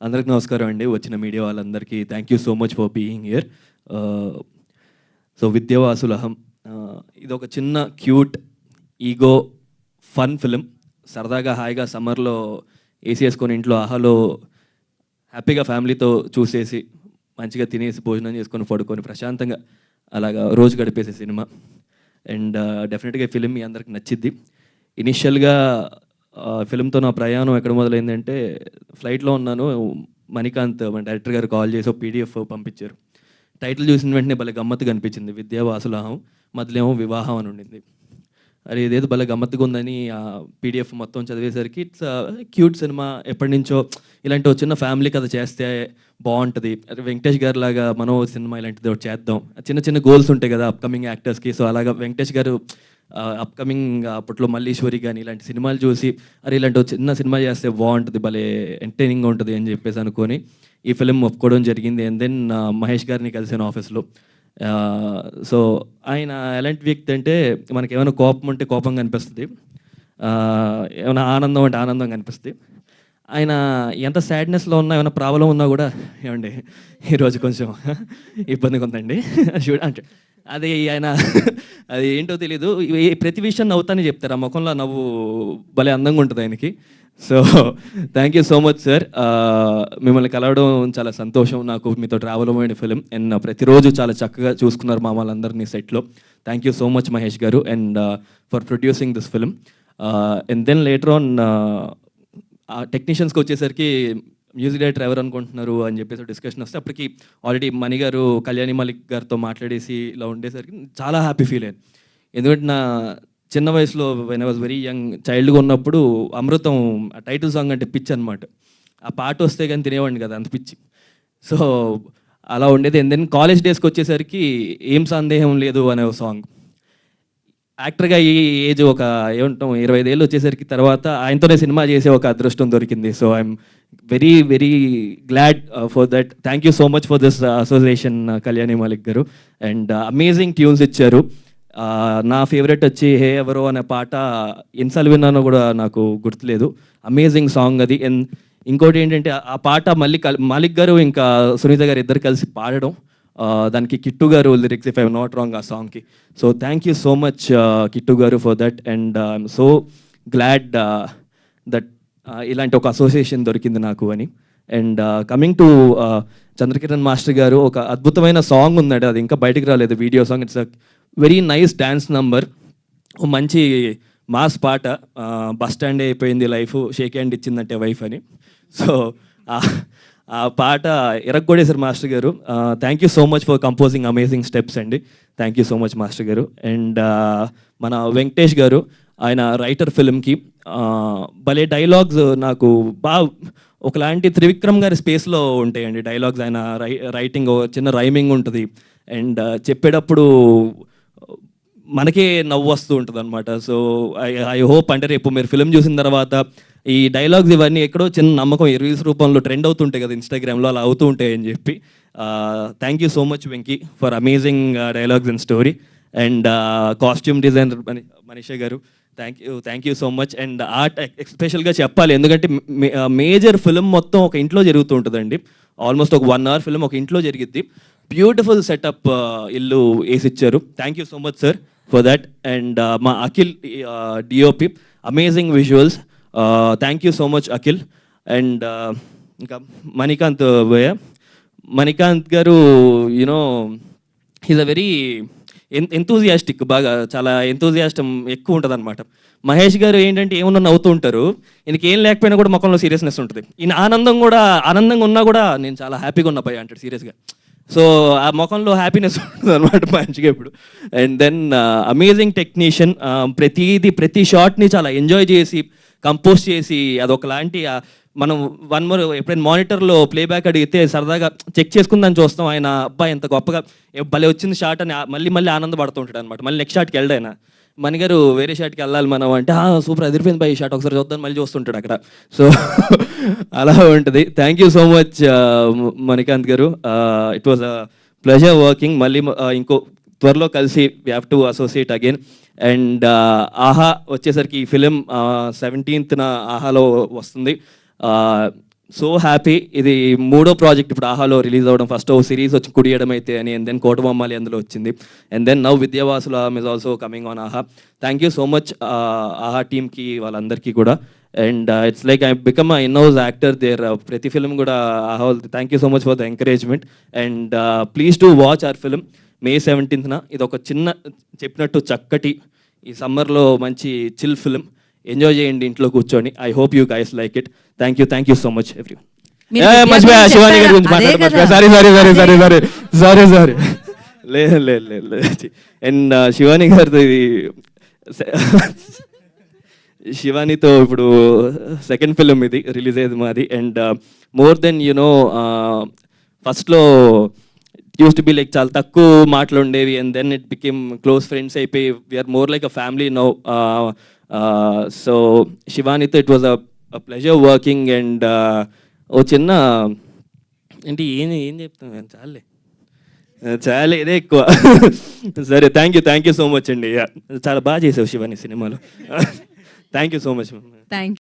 అందరికి నమస్కారం అండి. వచ్చిన మీడియా వాళ్ళందరికీ thank you so much for being here. So Vidyavasulaham ఇదొక చిన్న క్యూట్ ఈగో ఫన్ ఫిలిం. సరదాగా హాయిగా సమ్మర్లో ఏసీ వేసుకొని ఇంట్లో ఆహాలో హ్యాపీగా ఫ్యామిలీతో చూసేసి మంచిగా తినేసి భోజనం చేసుకొని పడుకొని ప్రశాంతంగా అలాగా రోజు గడిపేసే సినిమా. అండ్ డెఫినెట్గా ఈ ఫిలిం మీ అందరికి నచ్చిద్ది. ఇనిషియల్గా ఫిలింతో నా ప్రయాణం ఎక్కడ మొదలైందంటే, ఫ్లైట్లో ఉన్నాను, మణికాంత్ మన డైరెక్టర్ గారు కాల్ చేసి ఒక పీడిఎఫ్ పంపించారు. టైటిల్ చూసిన వెంటనే భలే గమ్మత్తుగా అనిపించింది, విద్యావాసులహం, మధ్యలో ఏమో వివాహం అని ఉండింది. అది ఇదేదో భలే గమ్మత్తుగా ఉందని ఆ పీడిఎఫ్ మొత్తం చదివేసరికి ఇట్స్ క్యూట్ సినిమా, ఎప్పటి నుంచో ఇలాంటి ఒక చిన్న ఫ్యామిలీ కథ చేస్తే బాగుంటుంది, వెంకటేష్ గారి లాగా మనం సినిమా ఇలాంటిది ఒకటి చేద్దాం, చిన్న చిన్న గోల్స్ ఉంటాయి కదా అప్కమింగ్ యాక్టర్స్కి. సో అలాగా వెంకటేష్ గారు అప్కమింగ్ అప్పట్లో మల్లీశ్వరి కానీ ఇలాంటి సినిమాలు చూసి అరే ఇలాంటి చిన్న సినిమా చేస్తే బాగుంటుంది, భలే ఎంటర్టైనింగ్ ఉంటుంది అని చెప్పేసి అనుకొని ఈ ఫిలిం ఒప్పుకోవడం జరిగింది. అండ్ దెన్ మహేష్ గారిని కలిసాను ఆఫీస్లో. సో ఆయన ఎలాంటి వ్యక్తి అంటే, మనకి ఏమైనా కోపం ఉంటే కోపంగా అనిపిస్తుంది, ఏమైనా ఆనందం అంటే ఆనందంగా అనిపిస్తుంది. ఆయన ఎంత సాడ్నెస్లో ఉన్నా, ఏమైనా ప్రాబ్లం ఉన్నా కూడా ఏమండి ఈరోజు కొంచెం ఇబ్బందిగా ఉందండి అంటే అది ఆయన అది ఏంటో తెలీదు, ప్రతి విషయం నవ్వుతానే చెప్తారు, ఆ ముఖంలో నవ్వు భలే అందంగా ఉంటుంది ఆయనకి. So thank you so much sir. మిమ్మల్ని కలవడం చాలా సంతోషం నాకు, మీతో ట్రావెల్ అవ్వని ఫిలిం. అండ్ ప్రతిరోజు చాలా చక్కగా చూసుకున్నారు మా వాళ్ళందరినీ సెట్లో. Thank you so much Mahesh గారు and for producing this film. And then later on టెక్నీషియన్స్కి వచ్చేసరికి మ్యూజిక్ డైరెక్టర్ ఎవరు అనుకుంటున్నారు అని చెప్పేసి డిస్కషన్ వస్తే, అప్పటికి ఆల్రెడీ మణి గారు కళ్యాణి మాలిక్ గారితో మాట్లాడేసి ఇలా ఉండేసరికి చాలా హ్యాపీ ఫీల్ అయ్యాను. ఎందుకంటే నా చిన్న వయసులో when I was very young చైల్డ్గా ఉన్నప్పుడు అమృతం టైటిల్ సాంగ్ అంటే పిచ్చి అనమాట. ఆ పాట వస్తే కానీ తినేవాడిని కదా, అంత పిచ్చి. సో అలా ఉండేది. అండ్ దెన్ కాలేజ్ డేస్కి వచ్చేసరికి ఏం సందేహం లేదు అనే ఒక సాంగ్. యాక్టర్గా ఈ ఏజ్ ఒక ఏమంటాం 25 ఏళ్ళు వచ్చేసరికి తర్వాత ఆయనతోనే సినిమా చేసే ఒక అదృష్టం దొరికింది. So I'm very very glad for that. Thank you so much for this association Kalyani Malik గారు. అండ్ అమేజింగ్ ట్యూన్స్ ఇచ్చారు. నా ఫేవరెట్ వచ్చి హే ఎవరో అనే పాట ఎన్నిసార్లు విన్నానో కూడా నాకు గుర్తులేదు, అమేజింగ్ సాంగ్ అది. అండ్ ఇంకోటి ఏంటంటే, ఆ పాట మళ్ళీ మాలిక్ గారు ఇంకా సునీత గారు ఇద్దరు కలిసి పాడడం, దానికి కిట్టు గారు lyrics if I'm not wrong ఆ సాంగ్కి. So thank you so much Kittu గారు for that. And I'm so glad that ఇలాంటి ఒక అసోసియేషన్ దొరికింది నాకు అని. And coming to Chandrakiran master గారు, ఒక అద్భుతమైన సాంగ్ ఉందండి, అది ఇంకా బయటికి రాలేదు, video song. It's a very nice dance number, మంచి మాస్ పాట. బస్ స్టాండ్ అయిపోయింది లైఫ్, షేక్ హ్యాండ్ ఇచ్చిందంటే వైఫ్ అని. సో ఆ పాట ఎరగొడేశారు మాస్టర్ గారు. Thank you so much for composing amazing steps అండి. Thank you so much master గారు. అండ్ మన వెంకటేష్ గారు, ఆయన రైటర్ ఫిల్మ్కి భలే డైలాగ్స్ నాకు బాగా ఒకలాంటి త్రివిక్రమ్ గారి స్పేస్లో ఉంటాయండి డైలాగ్స్. ఆయన రైటింగ్ చిన్న రైమింగ్ ఉంటుంది అండ్ చెప్పేటప్పుడు మనకే నవ్వు వస్తూ ఉంటుంది అనమాట. సో ఐ హోప్ అంటే రేపు మీరు ఫిలిం చూసిన తర్వాత ఈ డైలాగ్స్ ఇవన్నీ ఎక్కడో చిన్న నమ్మకం రీల్స్ రూపంలో ట్రెండ్ అవుతుంటాయి కదా ఇన్స్టాగ్రామ్లో, అలా అవుతూ ఉంటాయి అని చెప్పి. Thank you so much Venky for amazing dialogues and story. And costume designer Manisha గారు, thank you so much. And art ఎస్పెషల్గా చెప్పాలి, ఎందుకంటే మేజర్ ఫిలిం మొత్తం ఒక ఇంట్లో జరుగుతూ ఉంటుందండి. ఆల్మోస్ట్ ఒక 1 hour ఫిలిం ఒక ఇంట్లో జరిగిద్ది. బ్యూటిఫుల్ సెటప్ ఇల్లు వేసిచ్చారు. Thank you so much sir for that. And మా Akhil DOP, amazing visuals. Thank you so much Akhil. And ఇంకా మణికాంత్ మణికాంత్ గారు, you know he's a very enthusiastic, బాగా చాలా ఎంతూజియాస్టం ఎక్కువ ఉంటుంది అనమాట. మహేష్ గారు ఏంటంటే ఏమన్నా నవ్వుతూ ఉంటారు, ఈయనకి ఏం లేకపోయినా కూడా ముఖంలో సీరియస్నెస్ ఉంటుంది. ఈయన ఆనందంగా ఉన్నా కూడా నేను చాలా హ్యాపీగా ఉన్నా పై అంటాడు సీరియస్గా. సో ఆ ముఖంలో హ్యాపీనెస్ ఉంటుంది అనమాట మంచిగా ఇప్పుడు. అండ్ దెన్ అమేజింగ్ టెక్నీషియన్, ప్రతి షాట్ని చాలా ఎంజాయ్ చేసి కంపోజ్ చేసి అదొకలాంటి మనం వన్ మోర్ ఎప్పుడైనా మానిటర్లో ప్లేబ్యాక్ అడిగితే సరదాగా చెక్ చేసుకుందని చూస్తాం. ఆయన అబ్బాయి ఎంత గొప్పగా భలే వచ్చింది షాట్ అని మళ్ళీ ఆనందపడుతూ ఉంటాడు అనమాట. మళ్ళీ నెక్స్ట్ షాట్కి వెళ్ళాయన మణిగారు వేరే షాట్కి వెళ్ళాలి మనం అంటే, సూపర్ అదిరిపోయింది బై ఈ షాట్, ఒకసారి చూద్దాం మళ్ళీ చూస్తుంటాడు అక్కడ. సో అలా ఉంటుంది. Thank you so much Manikanth గారు. It was a pleasure working. మళ్ళీ ఇంకో త్వరలో కలిసి we have to associate again. And Aha వచ్చేసరికి ఈ ఫిలిం 17th ఆహాలో వస్తుంది. So happy. ఇది మూడో ప్రాజెక్ట్ ఇప్పుడు ఆహాలో రిలీజ్ అవ్వడం. ఫస్ట్ ఓ సిరీస్ వచ్చి కుడియడం అయితే అని, అండ్ దెన్ కోటబొమ్మాలి అందులో వచ్చింది, and then now Vidyavasulaham is also coming on Aha. Thank you so much Aha టీమ్కి, వాళ్ళందరికీ కూడా. And it's like I become in house actor there. ప్రతి ఫిల్మ్ కూడా Aha. Thank you so much for the encouragement, and please to watch our film May 17th. ఇది ఒక చిన్న చెప్పినట్టు చక్కటి ఈ సమ్మర్లో మంచి చిల్ ఫిల్మ్. ఎంజాయ్ చేయండి ఇంట్లో కూర్చొని. I hope you guys like it. Thank you so much everyone. మర్చిపోయా శివాని గారి గురించి మాట్లాడమర్చిపోయా. సారీ లేదు. అండ్ శివాని గారితో ఇది శివానితో ఇప్పుడు సెకండ్ ఫిల్మ్ ఇది రిలీజ్ అయ్యేది మాది. అండ్ మోర్ దెన్ ఫస్ట్లో యూస్ టు బి లైక్ చాలా తక్కువ మాటలు ఉండేవి, and then it became close friends అయిపోయి we're more like a family now. So శివానితో it was a pleasure working. And ఓ చిన్న ఏంటి ఏం చెప్తాను, చాలే ఇదే ఎక్కువ. సరే థ్యాంక్ యూ సో మచ్ అండి. చాలా బాగా చేసావు శివాని సినిమాలో. Thank you so much. Thank